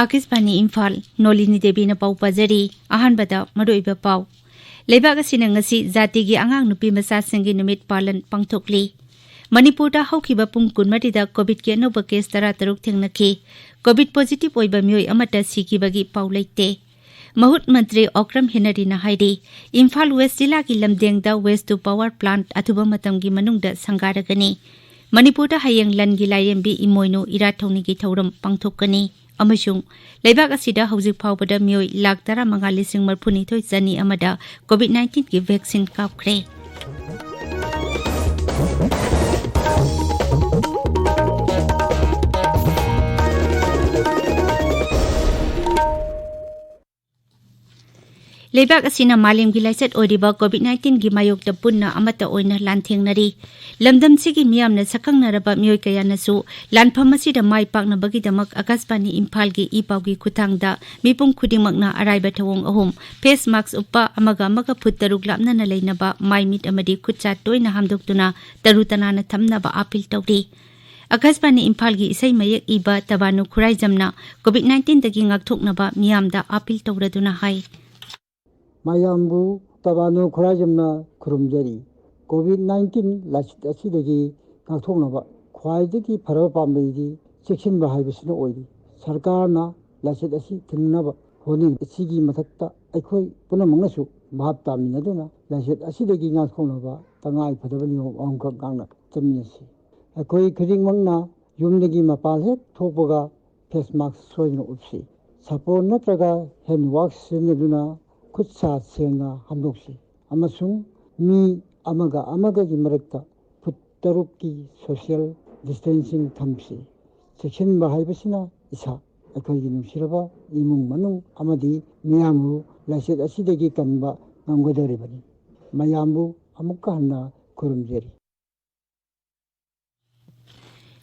Akisbani Imphal Nolini Devi na pau pajari ahanbada maruiba pau Leibak asina ngasi zatigi angang nupi masa singi numit palan pangthokli Manipur da haukiba pung kunmarida COVID ki anoba case tara taruk thengnaki COVID positive oiba mioi amata sikibagi pau leite Mahut Mantri Okram Henari na haidi Imphal West Jilla ki lamdengda West to Power Plant athuba matamgi manungda sangaragani Manipur da hayang langi layembi imoino irathongni ki thauram pangthokani Amashung Leibak asida hauzik phawbada mioi lakh 15,000 jani amada COVID-19 ki vaccine kapkhre Leibak asina malim gi laisat oriba COVID-19 gi mayok da punna amata oina lanthengnari lamdam sigi miyam na sakang naraba mioi kaya nasu lanpham asida mai pakna bagi damak Akasbani Imphal gi ipaw gi khutang da mipum khudimak na araiba thawong ahum face mask uppa amaga phut taruk lapna na leinaba mai mit amadi khutcha toina hamdoktuna tarutana na thamnaba apil tawri Akasbani Imphal gi isai mayek iba tabanu khurai jamna COVID-19 dagi ngakthoknaba miyamda apil tawraduna hai Mayambu tabanu khurajamna khurumjari COVID-19 lasit asidagi ngakthoknaba khwaidagi pharaba pambeigi cheksinba haibasina oiri sarkarna lasit asi thungnaba honi asigi mathakta aikhoi punamangnasu bhab taminaduna lasit asidagi ngakthoknaba tangai phadabani omka gangna chamnasi aikhoi khidingmangna yumdagi mapal hek thokpaga face mask soina upsi sapon natraga hand wash sinaduna Kutsa senga hamdoksi amasung mi amaga gi marakta puttarukki social distancing thamsi section ba haibasina isa akhoi gi nusiraba imung manung amadi miyamu lasit asidagi kanba ngamgodoribani mayambu amukka hanna kurumjeri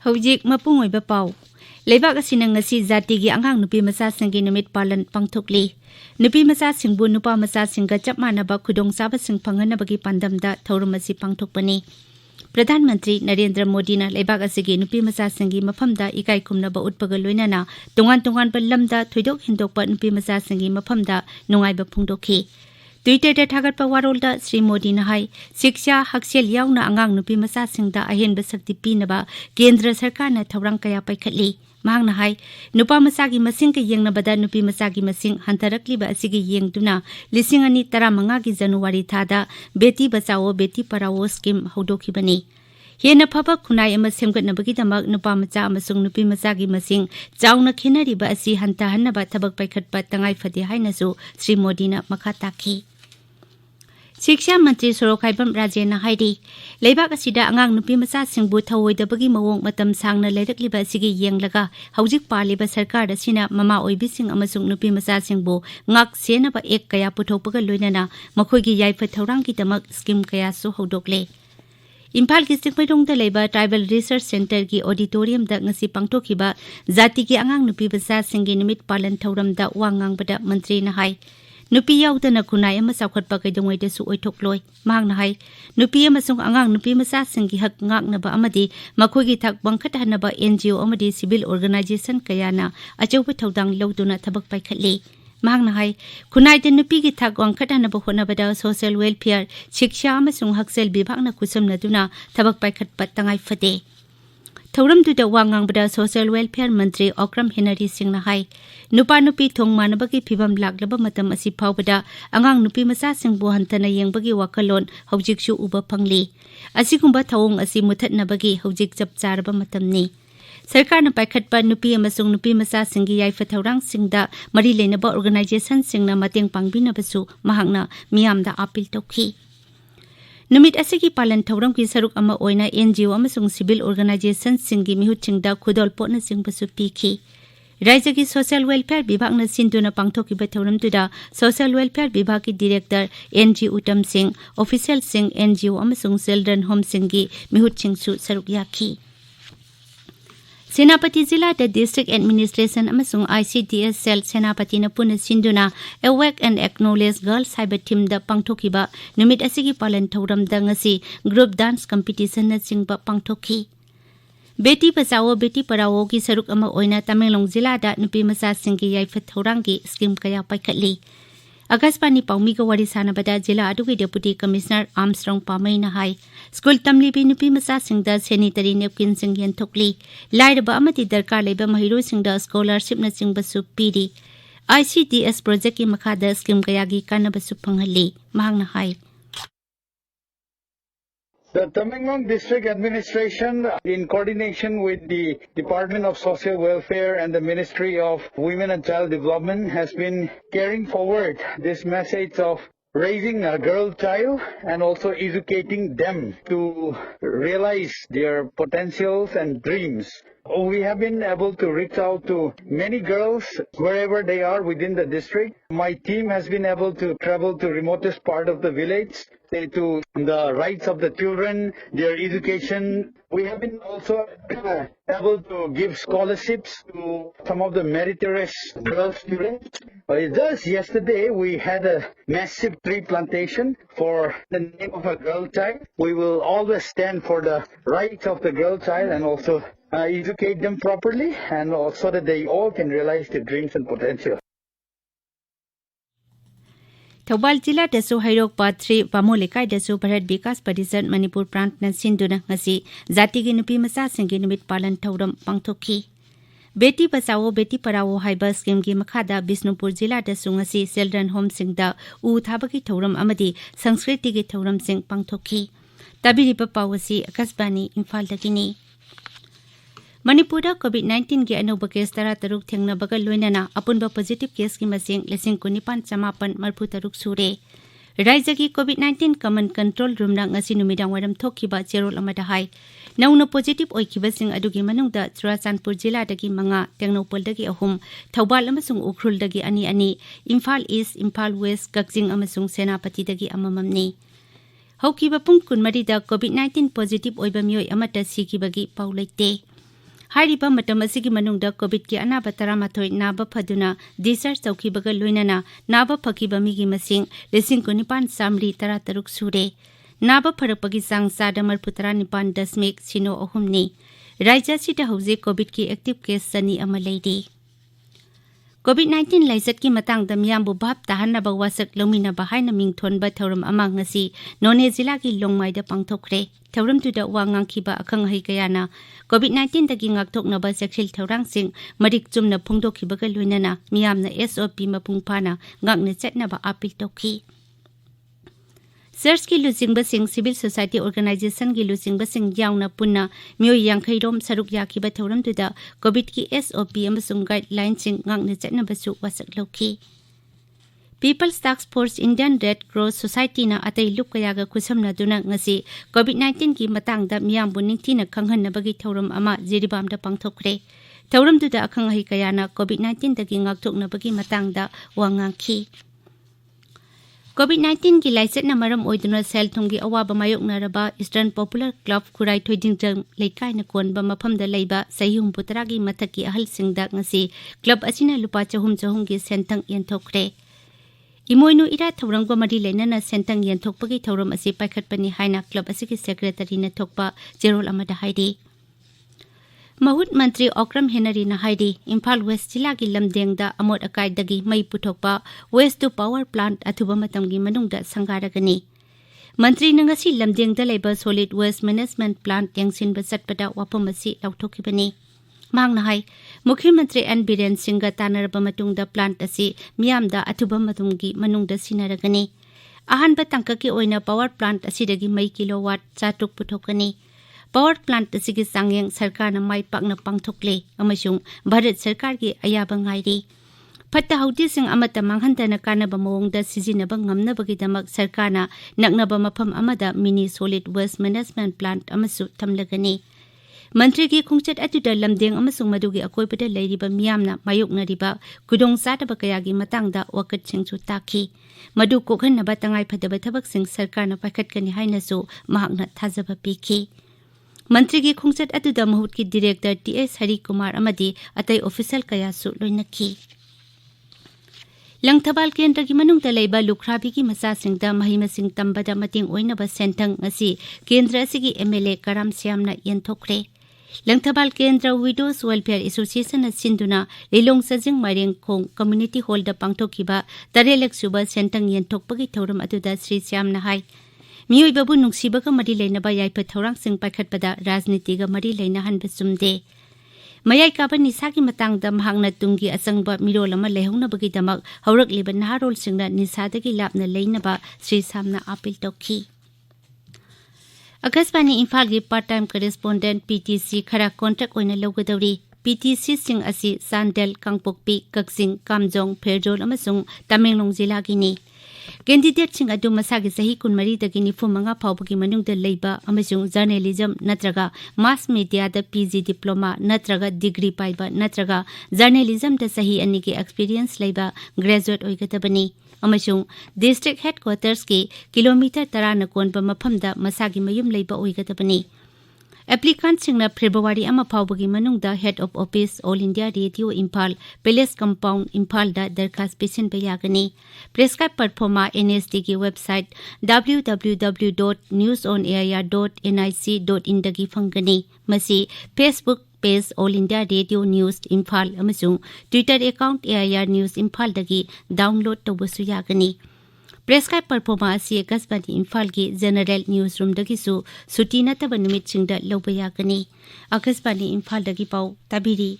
Hojik mapung oiba pau Leibak asina ngasi zatigi angang nupi masa singi numit palan pangthokli Nupi masa singbu nupa masa singga chap manaba khudong saba sing phanganabagi pandamda thaurum asi pangthokpani Pradhan Mantri Narendra Modi na Leibak asigi nupi masa singi mafamda ikai kumnaba utpaga loinana tungan pa lamda thoidok hindokpa nupi masa singi mafamda nungaiba phungdokhi Twitter da thagatpa warolda Sri Modi na hai shiksha haksel yauna angang nupi masa singda ahenba sakti pinaba kendra sarkar na thaurang kaya paikhatli Mahang na hai, nupa masagi masing ka yeng na bada nupi masagi masing hantarakli ba asigi yeng tuna lising ani tara mangagi January thada beti bachao beti parao scheme haudoki bani. Hena phaba khunai ama semgat na bagi damak nupa macha amasung nupi masagi masing chauna khenari ba asi hanta hanna ba thabak paikhat ba tangai phade haina su Sri Modi na makha takhi. Shiksha Mantri Sorokhaibam Rajena Haidi Leibak asida angang nupi masa singbu thawoidabagi mawong matam sangna leirakliba asigi yenglaga haujik paliba sarkar asina mama oibising amasung nupi masa singbu ngak senaba ek kaya puthokpaga loinana makhoigi yaifa thaurangi damak scheme kaya su hodokle Imphal ki Sikmaidongda leiba Tribal Research Center ki auditorium da ngasi pangtokhiba zati ki angang nupi masa singi nimit palan thauramda wangangbada mantri na hai Nupi yaudana kunai ama saukhatpa kaidongwai da su oithokloi mahang na hai nupi amasung angang nupi masa singi hak ngaknaba amadi makhoigi thak bangkhat hanaba NGO amadi civil organization kayana achauba thaudang loduna thabak paikhatli mahang na hai kunai da nupi gi thak bangkhat hanaba honabada social welfare shiksha amasung haksel bibhagna kusamna duna thabak paikhat patangai fade Thauram tu da wangang bada social welfare mantri Okram Henari Singh na hai nupa nupi thong manabagi phibam laklaba matam asi phawbada angang nupi masa singbu hantana yengbagi wakalon hojik shu uba phangli asigumba thawong asi muthatnabagi hojik chap charba matamni Sarkar na paikhatpa nupi amasung nupi masa singi yaifa thaurang singda mari leinaba organization singna mateng pangbinabasu mahangna miyamda apil tokhi Numit asigi palan thauram ki saruk ama oina NGO amasung civil organization singi mihuchingda khudol potna singbasu pikhi Raja ki social welfare bibhag na sinduna pangthoki ba thauram tuda social welfare bibhag ki director NG Uttam Singh official Singh NGO amasung children home singi mihuchingsu saruk yakhi Senapati Zilla the District Administration amasung ICDS Cell Senapati na puna sinduna Awake and Acknowledge Girls Cyber Team da pangthokiba numit asigi palan thauram da ngasi group dance competition na singba pangthoki Beti Bachao Beti Padhao की सरुक अमा ओइना Tamenglong जिलादा नुपी मचासिंगी याइफत थौरांगी scheme कया पाइखतली आकाशवाणी पाउमी का वारी सानबदा जिला अदुगी deputy commissioner Armstrong पामैना हाई स्कूल तमलीबी नुपी मचासिंगदा सैनिटरी नैपकिन सिंग यनथोकली लाइरबा अमति दरकार लेबा महिरोसिंगदा स्कॉलरशिप न चिंगबसु पीरी ICDS प्रोजेक्ट की मखादा स्कीम कयागी कानबसु फंगहली महंगना हाई The Tamenglong District Administration, in coordination with the Department of Social Welfare and the Ministry of Women and Child Development, has been carrying forward this message of raising a girl child and also educating them to realize their potentials and dreams. We have been able to reach out to many girls wherever they are within the district. My team has been able to travel to remotest part of the village, say to the rights of the children, their education. We have been also able to give scholarships to some of the meritorious girl students. Just yesterday, we had a massive tree plantation for the name of a girl child. We will always stand for the rights of the girl child and also educate them properly and also that they all can realize their dreams and potential. Thoubal जिला दसु हैरोक पाथ्री पामोलेकाय दसु भारत विकास परिषद मणिपुर प्रांत न सिंधुना ngasi जाति की नुपी मचा सिंगी निमित पालन थौरम पांगथोखी बेटी बचाओ बेटी पढ़ाओ हाइबा स्कीम की मखादा बिष्णुपुर जिला दसु ngasi चिल्ड्रन होम सिंगदा उ थाबकी थौरम अमदी संस्कृति की थौरम सिंग पांगथोखी तबिरिप पावसी आकाशवाणी इम्फाल दगिनी मणिपुर कोविड-19 की अनोबा केस 13 थेंगनबगा लोइनना अपुनबा पॉजिटिव केस की मसिंग 19,943 सूरे राज्य की कोविड-19 कमन कंट्रोल रूम ना ngasi नुमिदांग वारम थोखिबा जेरोल अमदा हाई नौना पॉजिटिव ओइखिबसिंग अदुगी मनुंगदा चुराचानपुर जिला दगी मंगा टेंगनोपल दगी अहुम थौबाल अमसुंग उखरुल दगी अनि इम्फाल ईस्ट इम्फाल वेस्ट कक्जिंग अमसुंग सेनापति दगी अमममनी हौकिबा पुंग कुनमरीदा कोविड-19 पॉजिटिव ओइबा मियोय अमता सिकिबगी पाउ लेते हाइरिबा मतम असिगी मनुंगदा कोविड की अनाबा 13 नाबा फदुना डिस्चार्ज तौखिबगा लोइनना नाबा फकिबा मिगी मसिंग 19,933 सूरे नाबा फरकपगी चांग चादा 39.03 नि राज्यसिदा हौजिक कोविड की एक्टिव केस सनी अमा लेदी कोविड-19 लाइसत की मतंग मियामबु भाप ताहनबा वासक लौमिनबा हाइना मिंगथोनबा थौरम अमा ngasi नोने जिला की लोंगमाइदा पांगथोखरे थौरम तुदा वांगांखिबा अखंग हई कयाना कोविड-19 दगी ngakthoknaba सेक्सिल थौरांगसिंग मरिक चुमना फुंगदोखिबगा लोइनना मियामना SOP मपुंगफाना ngakna चटनबा अपील तोखी सर्च की लुजिंगबसिंग सिविल सोसाइटी ऑर्गेनाइजेशन की लुजिंगबसिंग यावना पुन्ना मियोय यांखैरोम सरुक याखिबा थौरम तुदा कोविड की SOP अमसुंग गाइडलाइन सिंग ngakna चटनबसु वासक लौखी people's task force Indian red cross society ना अतै लुप कयागा खुसमना दुना ngasi कोविड-19 की मतंगदा मियामबु निंगथिना खंगहनबगी थौरम अमा जिरिबामदा पांगथोखरे थौरम तुदा अखंग हई कयाना कोविड-19 दगी ngakthoknabagi matangda wangangखी कोविड-19 की लाइसेट मरम ओइदुना सेल थुंगी अवाबा मायोकनरबा ईस्टर्न पॉपुलर क्लब खुराई थोइदिंजंग लेकाइना कोनबा मफमदा लेबा सही हुंपुतरागी मथकी अहलसिंगदा ngasi क्लब असिना लुपा चहुम की सेंतंग यंथोखरे इमोइनु इरा थौरंगबा मरी लेनना सेंतंग यंथोकपगी थौरम असि पाइखटपनि हाइना क्लब असिकी सेक्रेटरी न थोकपा जेरोल अमदा हाइदे महूत मंत्री ओक्रम हेनरी न हाइदे इम्फाल वेस्ट जिला की लमदेंगदा अमोट अकाइदगी मई पुथोकपा वेस्ट टू पावर प्लांट अथुबा मतमगी मनुंगदा संगारगनी मंत्री नंगसी लमदेंगदा लेबा सॉलिड वेस्ट मैनेजमेंट प्लांट यंगसिनबा चटपदा वाफम असि लौथोखिबनी मांगना हाई मुख्यमंत्री एन बीरेन सिंह तानरबा मतुंगदा प्लांट असि मियामदा अथुबा मतुंगी मनुंगदा सिनारगनी अहानबा तंककी ओइना पावर प्लांट असिदगी मई किलोवाट 4 पुथोकनी पावर प्लांट असिगी सांगयंग सरकार न माई पाकना पांगथोकले अमसुंग भारत सरकार की अयाबा ngairi फत्ता हौदिसिंग अमता मांगहनदना कानबा मवंगदा सिजिनबा ngamnabagidamak सरकारना नकनबा मफम अमदा mini solid waste management plant अमसु थमलगनी मंत्री की खुंगचट अतुदा लमदेंग अमसुंग मदुगी अकोइबदा लेरिबा मियामना मायोकनरिबा खुदोंग सादबा कयागी मतंगदा वकतसिंगसु ताखी मदु कोखनबा तंगाई फदबा थबकसिंग सरकारना पाइखटकनी हाइनसु महाकना थाजबा पीखी मंत्री की खुंगचट अतुदा महूत की डायरेक्टर TS हरि कुमार अमदी अतै ऑफिशियल कयासु लोइनखी लंगथबाल केंद्र की मनुंगदा लेबा लुखराबी की मचासिंगदा महिमसिंग तंबदा मतिंग ओइनबा सेंथंग ngasi केंद्र असिगी MLA कराम श्यामना यंथोखरे Langthabal Kendra Widows Welfare Association Sinduna Lilong Sajing Mareng Khong Community Hall da pangthokiba Tarelak Suba Sentang Yentokpagi Thoram Aduda Sri Syam Nahai Miyoi babu nungsibaga mari lainaba yaipa thorang sing paikhatpada rajnitiga mari lainahan besumde Mayai kaba nisagi matangda mahangna tungi asangba mirol ama lehngnabagi damak haurakliba naharol singna nisadagi lapna lainaba Sri Samna appeal tokhi Akasbani Imphal gi part-time correspondent PTC khara contract oina logadawri PTC sing asi Sandel Kangpokpi Kaksing Kamjong Pherjol amasung Tamenglong jila gi ni Candidate sing adu masagi sahi kunmari dagi nifu manga phawbagi manungda leiba amasung journalism natraga mass media da PG diploma natraga degree paiba natraga journalism da sahi ani ki experience leiba graduate oigadabani amasung district headquarters ki kilometer 10 na konba mafamda masagi mayum leiba oigadabani Applicant singna February ama phawbagi manungda Head of Office All India Radio Imphal Palace Compound Imphal da darkhas pisin bayagani prescribe performa NSD ki website www.newsonair.nic.in dagi fangani masi Facebook page All India Radio News Imphal amasung Twitter account AIR News Imphal dagi download tawbasu yagani Prescribe performa asi Akasbani Imphal ki General Newsroom dagi su suti nataba numit singda lawbayagani Akasbani Imphal dagi pau tabiri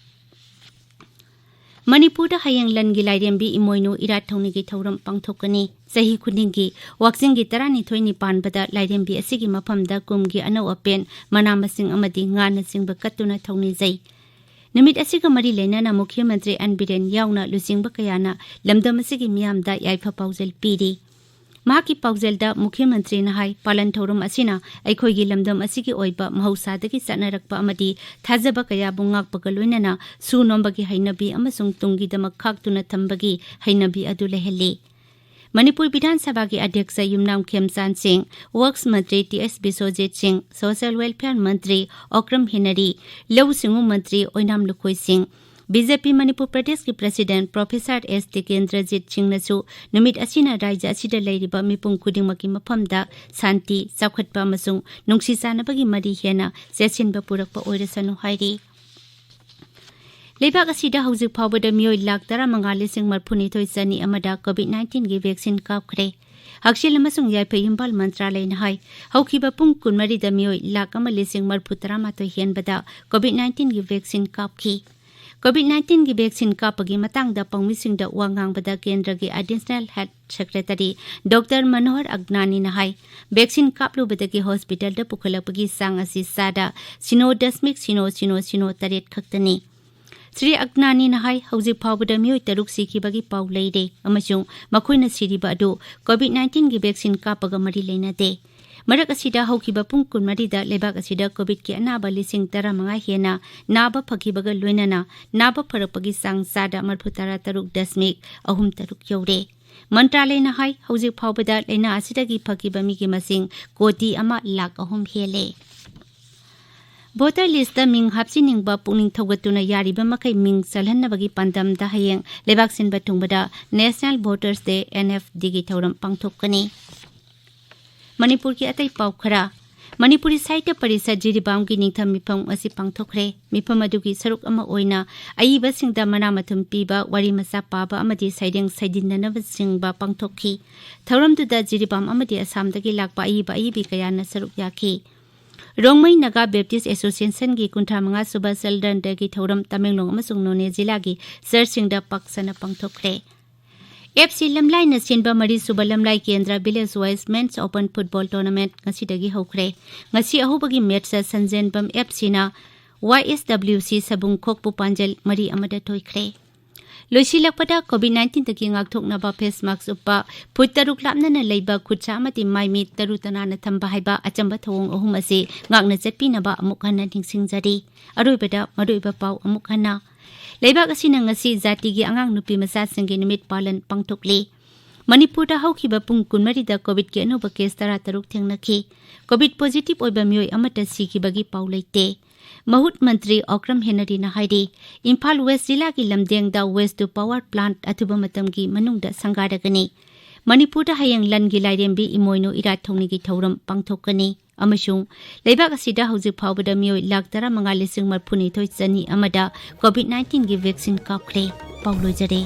Manipur da hayang lan gi lairembi imoinu irat thongni gi thoram pangthokani sahi khuding gi wakjing gi tarani thoini panbada lairembi asigi mafamda kumgi anau apen manamasing amadi ngana singba katuna thongni jai Nimit asiga mari lainana Mukhyamantri Anbiren yauna lusingba kayana lamdam asigi miyamda yaifa paujal piri Mahaki Pauzelda Mukhyamantri Nahai Palan Thorum Asina Aikhoigi Lamdam Asigi Oiba Mahausadagi Satnarakpa Amadi Thajaba Kaya Bungak Bagaloinana Su Nombagi Hainabi Amasung Tungi Damak Khaktuna Thambagi Hainabi Adu Leheli Manipur Bidhan Sabha ki Adhyaksa Yumnam Khemsan Singh Works Mantri TS Biswajit Singh Social Welfare Mantri Okram Hinari Lau Singu Mantri Oinam Lukhoi Singh BJP Manipur Pradesh ki President Professor S. Tikendrajit Singh nasu numit asina raija asida leiriba mipung khudingmaki mafamda santi chawkhatpa amasung nungsi sanabagi mari hena sesinba purakpa oirasanu hairi Lebak asida hauzik phawbada miyoi lakh 15,4 chani amada COVID-19 gi vaccine kapkhre Hakshil amasung yaipa Imphal Mantralay na hai hawkiba pung kunmari da miyoi lakh 1,43 henbada COVID-19 gi vaccine kapki COVID-19 ki vaccine kapagi matangda pangmisingda wangangbada kendra ki Additional Health Secretary Dr. Manohar Agnani na hai vaccine kaplubada ki hospital da pukhalapagi sang asi sada 0.000 taret khaktani Sri Agnani na hai hauzik phawbada miyoi taruk sikibagi paw leire amasung makhoina siriba adu COVID-19 ki vaccine kapaga mari leinade Marak asida haukiba pung kunmarida lebak asida COVID ki anaba 15,000 hena naba phakibaga loinana naba pharakpagi sang sada 43.3 yaure Mantralay na hai hauzik phawbada leina asida gi phakiba mi ki masing koti ama lakh 3 hele Voter list da ming hapsiningba pungning thogatuna yariba makai ming salhannabagi pandam da hayeng lebak sin batungbada National Voters Day NFD gi thoram pangthokani Manipur ki atai paukhara Manipuri Saita Parisa Jiribam ki ningtham mipam asi pangthokre mipam adugi saruk ama oina aiba singda manamathum piba wari masa paba amadi saideng saidinanaba singba pangthokhi thoramdu da Jiribam amadi Assam dagi lakpa aiba aibi kayana saruk yakhi Rongmai Naga Baptist Association ki kuntra manga suba seldan dagi thoram Tamenglong amasung None jila gi searchingda paksana pangthokre FC Lamlai na sinba mari suba Lamlai Kendra Village Wise Men's Open Football Tournament ngasi dagi hokre ngasi ahubagi match sa Sanjenbam FC na YSWC sabung khokpu panjal mari amada toikre Loisilakpada COVID-19 taki ngakthoknaba face mask uppa phuttaruk lapna na leiba khutcha amati maimi tarutana na thamba haiba achamba thawong ahum ase ngakna chatpinaba amuk hana thingsingjari aroibada maroiba pau amuk hana Lebak asina ngasi jati gi angang nupi masa singgi nimit palan pangthokli Manipur da hawkiba pung kunmari da COVID ki anuba case 13 thengnakhi COVID positive oiba miyoi amata sikibagi paulaite Mahut Mantri Okram Henry na haidi Imphal West Zilla ki lamdeng da West to Power Plant atuba matam gi manungda sangaragani Manipur da hayang lan gi lairembi imoino irat thongni gi thoram pangthokani ꯑꯃꯁꯨꯡ ꯂꯩꯕꯥꯛ ꯑꯁꯤꯗ ꯍꯧꯖꯤꯛ ꯐꯥꯎꯕꯗ ꯃꯤꯑꯣꯏ ꯂꯥꯈ 15,442 ꯆꯅꯤ ꯑꯃꯗ ꯀꯣꯚꯤꯗ-19ꯒꯤ vaccine ꯀꯥꯞꯈ꯭ꯔꯦ꯫ ꯄꯥꯎ ꯂꯣꯏꯖꯔꯦ꯫